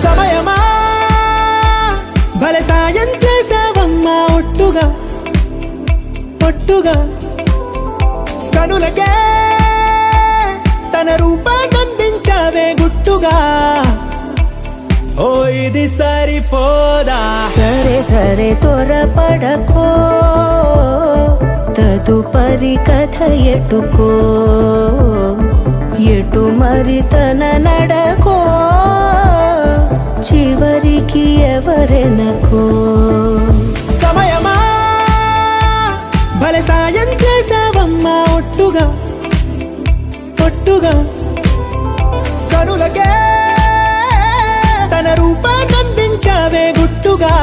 సమయమా భలే సాయం చేసావమ్మా ఒట్టుగా ఒట్టుగా కనులకే తన రూపాన్నందించావే గుట్టుగా ఓ ఇది సరిపోదా సరే సరే త్వరపడకో తదుపరి కథ ఎటుకో ఎటు మరి తన నడకో చివరికి ఎవరెనకో సమయమా భలే సాయం చేసావమ్మా ఒట్టుగా ఒట్టుగా కనులకే తన రూపాన్నందించావే గుట్టుగా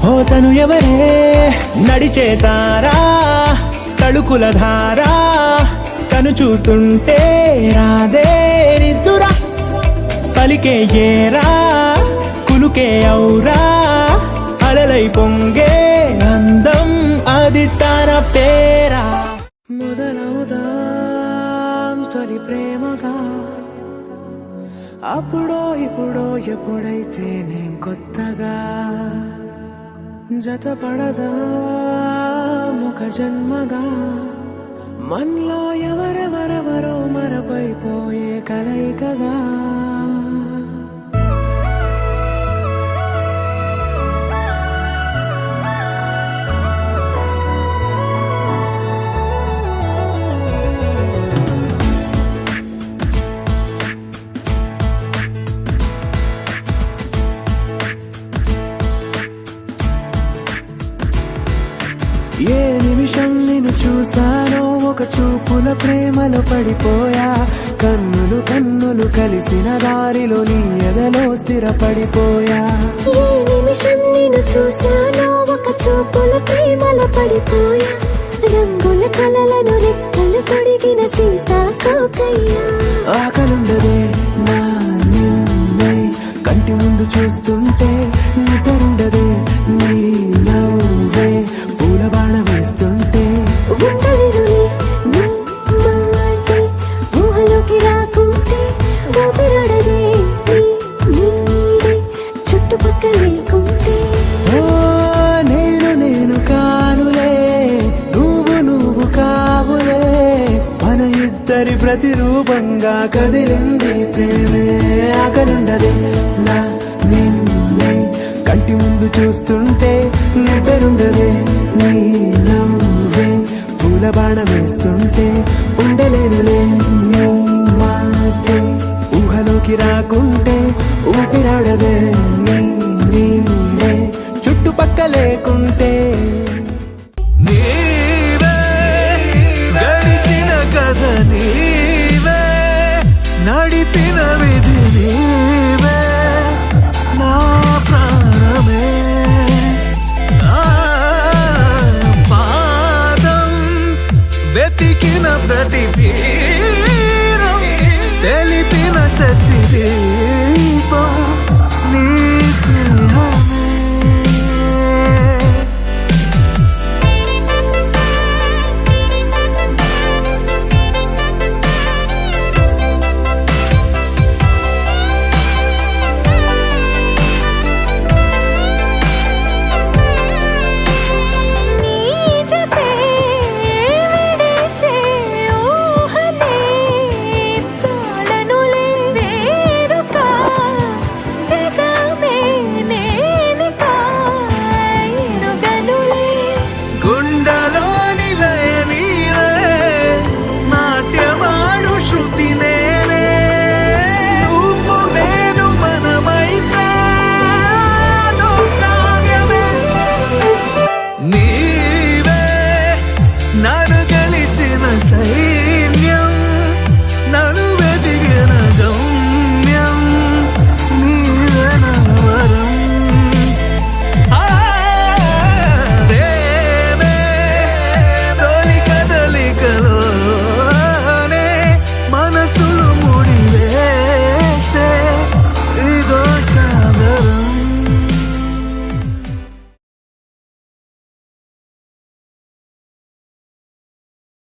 ఓ తను ఎవరే నడిచే తారా తడుకుల ధారా తను చూస్తుంటే రాదే నిద్దురా పలికే ఏరా కులుకే ఔరా అలలై పొంగే అందం అది తన పేరా మొదలవుదాం తొలి ప్రేమగా అప్పుడో ఇప్పుడో ఎప్పుడైతే నేను కొత్తగా జతపడదా ముఖ జన్మగా మనలో ఎవరెవరెవరో మరపైపోయే కలయికగా ఏ నిమిషం నిన్ను చూసానో ఒక చూపుల ప్రేమలో పడిపోయా కన్నులు కన్నులు కలిసిన దారిలో నీ ఎదలో స్థిరపడిపోయా ఏ నిమిషం నిన్ను చూసానో ఒక చూపుల ప్రేమలో పడిపోయా రంగుల కలలను రెక్కలు తొడిగిన సీతాకోకయ్యా ఆకలుండదే నా నిన్నే కంటి ముందు చూస్తుంటే నిద్రుండదే నీ నవ్వే పూల బాణ వేస్తుంటే ఉండలేనులే నీ మాటే ఊహలోకి రాకుంటే ఊపిరాడదే నీ నీడే చుట్టుపక్కల లేకుంటే ఓ నేను కానులే నువ్వు కావులే మన ఇద్దరి ప్రతిరూపంగా కదిలింది ప్రేమే ఆకలుండదే నా నిన్నే కంటి ముందు చూస్తుంటే నిద్రుండదే నీ నవ్వే పూల బాణం వేస్తుంటే ఉండలేనులే నీ మాటే ఊహలోకి రాకుంటే ఊపిరాడదే నీ నీడే చుట్టుపక్క లేకుంటే నీవే గడిచిన కథ నీవే నడిపిన విధి నీవే నా ప్రాణమే పాదం వెతికిన ప్రతి